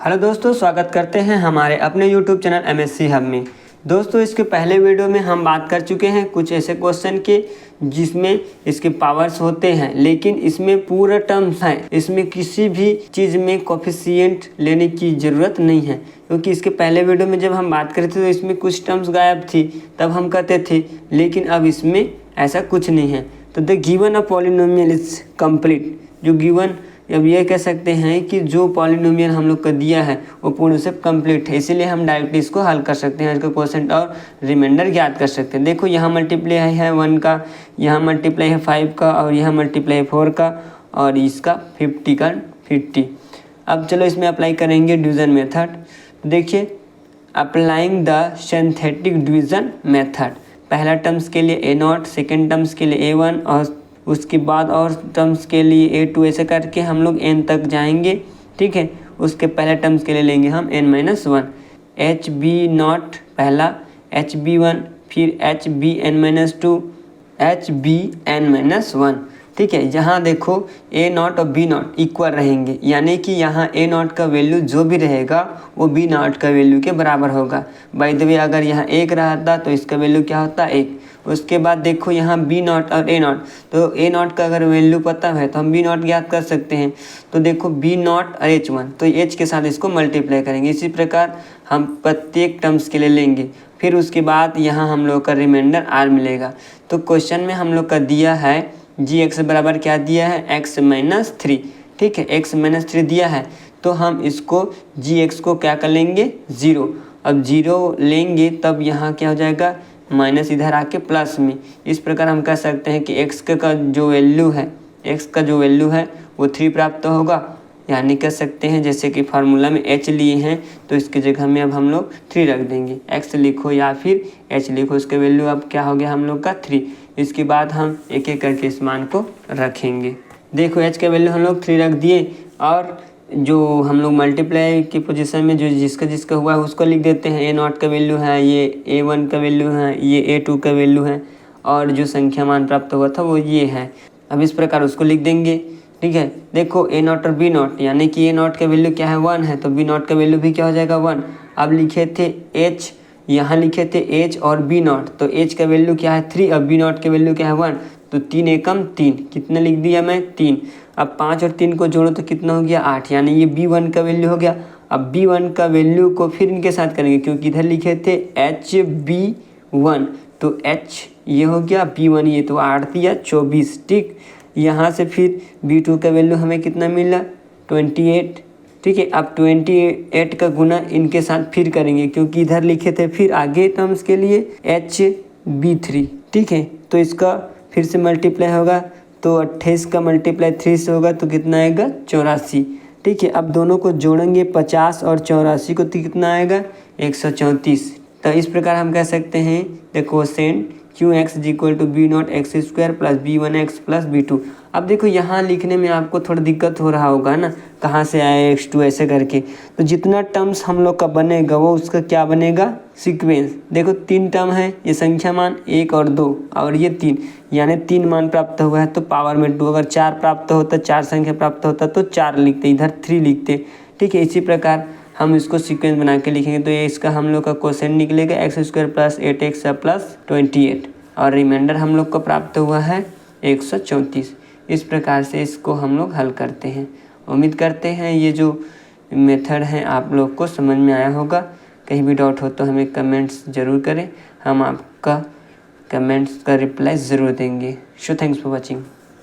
Hello दोस्तों, स्वागत करते हैं हमारे अपने यूट्यूब चैनल MSc हब में। दोस्तों, इसके पहले वीडियो में हम बात कर चुके हैं कुछ ऐसे क्वेश्चन के जिसमें इसके पावर्स होते हैं, लेकिन इसमें पूरा टर्म्स है। इसमें किसी भी चीज़ में कोफिशिएंट लेने की ज़रूरत नहीं है, क्योंकि इसके पहले वीडियो में जब हम बात करते थे तो इसमें कुछ टर्म्स गायब थी, तब हम कहते थे, लेकिन अब इसमें ऐसा कुछ नहीं है। तो the given a polynomial is complete, जो गिवन अब ये कह सकते हैं कि जो पॉलिनोमियल हम लोग का दिया है वो पूर्ण से कंप्लीट है, इसीलिए हम डायरेक्टली इसको हल कर सकते हैं, इसका क्वोशंट और रिमाइंडर ज्ञात कर सकते हैं। देखो, यहाँ मल्टीप्लाई है 1 का, यहाँ मल्टीप्लाई है 5 का, और यहाँ मल्टीप्लाई है 4 का, और इसका 50 का 50। अब चलो इसमें अप्लाई करेंगे डिवीज़न मेथड। देखिए, applying the synthetic division method, पहला टर्म्स के लिए A0, सेकेंड टर्म्स के लिए A1, और उसके बाद और टर्म्स के लिए A2, ऐसे करके हम लोग n तक जाएंगे। ठीक है, उसके पहले टर्म्स के लिए लेंगे हम n-1, HB0 पहला, HB1, फिर HBn-2, HBn-1। ठीक है, यहाँ देखो A0 और B0 इक्वल रहेंगे, यानी कि यहाँ A0 का वैल्यू जो भी रहेगा वो B0 का वैल्यू के बराबर होगा। बाय द वे, अगर यहाँ 1 रहता तो इसका वैल्यू क्या होता, 1। उसके बाद देखो यहाँ B0 और A0, तो A0 का अगर वैल्यू पता है तो हम B0 ज्ञात कर सकते हैं। तो देखो B0 और H1, तो H के साथ इसको मल्टीप्लाई करेंगे। इसी प्रकार हम प्रत्येक टर्म्स के लिए लेंगे, फिर उसके बाद यहाँ हम लोग का रिमाइंडर R मिलेगा। तो क्वेश्चन में हम लोग का दिया है gx बराबर क्या दिया है, x-3। ठीक है, x-3 दिया है, तो हम इसको gx को क्या कर लेंगे, 0। अब 0 लेंगे तब यहाँ क्या हो जाएगा, माइनस इधर आके प्लस में। इस प्रकार हम कह सकते हैं कि x का जो वैल्यू है वो 3 प्राप्त होगा। यानी कह सकते हैं जैसे कि फार्मूला में h लिए हैं तो इसकी जगह में अब हम लोग 3 रख देंगे। x लिखो या फिर h लिखो, इसका वैल्यू अब क्या हो गया हम लोग का 3। इसके बाद हम एक एक करके इस मान को रखेंगे। देखो, h का वैल्यू हम लोग 3 रख दिए, और जो हम लोग मल्टीप्लाई की पोजीशन में जो जिसका हुआ है उसको लिख देते हैं। A0 का वैल्यू है, ये A1 का वैल्यू है, ये A2 का वैल्यू है, और जो संख्या मान प्राप्त हुआ था वो ये है। अब इस प्रकार उसको लिख देंगे। ठीक है, देखो A0 और B0, यानी कि A0 का वैल्यू क्या है, 1 है, तो B0 का वैल्यू भी क्या हो जाएगा, 1। अब लिखे थे H, यहाँ लिखे थे H और B0, तो H का वैल्यू क्या है, 3, और B0 का वैल्यू क्या है, 1, तो 3 एकम 3, कितना लिख दिया मैं, 3। अब 5 और 3 को जोड़ो तो कितना हो गया, 8, यानी ये B1 का वैल्यू हो गया। अब B1 का वैल्यू को फिर इनके साथ करेंगे, क्योंकि इधर लिखे थे HB1, तो H ये हो गया, B1 ये, तो 8 दिया 24। ठीक, यहाँ से फिर B2 का वैल्यू हमें कितना मिला, 28। ठीक है, अब 28 का गुना इनके साथ फिर करेंगे, क्योंकि इधर लिखे थे फिर आगे टर्म्स के लिए HB3। ठीक है, तो इसका फिर से मल्टीप्लाई होगा, तो 28 का मल्टीप्लाई 3 से होगा तो कितना आएगा, 84। ठीक है, अब दोनों को जोड़ेंगे 50 और 84 को, तो कितना आएगा, 134। तो इस प्रकार हम कह सकते हैं the quotient Qx = B0 x² + B1x + B2। अब देखो, यहाँ लिखने में आपको थोड़ा दिक्कत हो रहा होगा ना, कहाँ से आए x2 ऐसे करके। तो जितना टर्म्स हम लोग का बनेगा वो उसका क्या बनेगा, सीक्वेंस। देखो, 3 टर्म है, ये संख्या मान 1 और 2, और ये 3, यानी 3 मान प्राप्त हुआ है तो पावर में 2। अगर 4 प्राप्त होता, 4 संख्या प्राप्त होता तो 4 लिखते, इधर 3 लिखते। ठीक है, इसी प्रकार हम इसको सीक्वेंस बना के लिखेंगे, तो ये इसका हम लोग का क्वोशेंट निकलेगा x² + 8x + 28, और रिमाइंडर हम लोग को प्राप्त हुआ है 134। इस प्रकार से इसको हम लोग हल करते हैं। उम्मीद करते हैं ये जो मेथड है आप लोग को समझ में आया होगा। कहीं भी डाउट हो तो हमें कमेंट्स ज़रूर करें, हम आपका कमेंट्स का रिप्लाई ज़रूर देंगे। Thanks for watching.